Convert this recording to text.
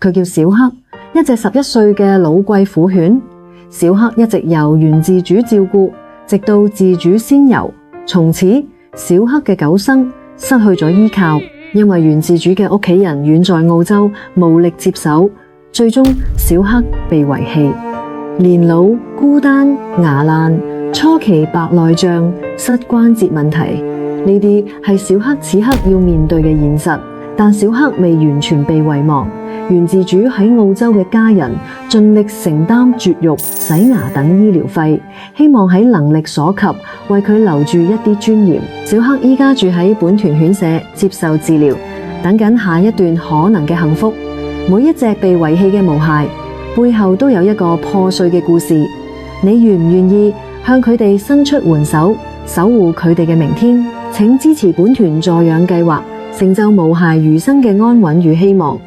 佢叫小黑，一隻11歲嘅老貴婦犬。小黑一直由原飼主照顧，直到自主仙遊。從此，小黑嘅狗生失去咗依靠，因為原飼主嘅屋企人遠在澳洲，無力接手。最終，小黑被遺棄。年老、孤單、牙爛、初期白內障、膝關節問題，呢啲係小黑此刻要面對嘅現實。但小黑未完全被遺忘，原飼主喺澳洲嘅家人盡力承擔絕育、洗牙等醫療費，希望喺能力所及為佢留住一啲尊嚴。小黑依家住喺本團犬舍接受治療，等緊下一段可能嘅幸福。每一隻被遺棄嘅毛孩背後都有一個破碎嘅故事，你願唔願意向佢哋伸出援手，守護佢哋嘅明天？請支持本團助養計劃，成就毛孩餘生嘅安穩與希望。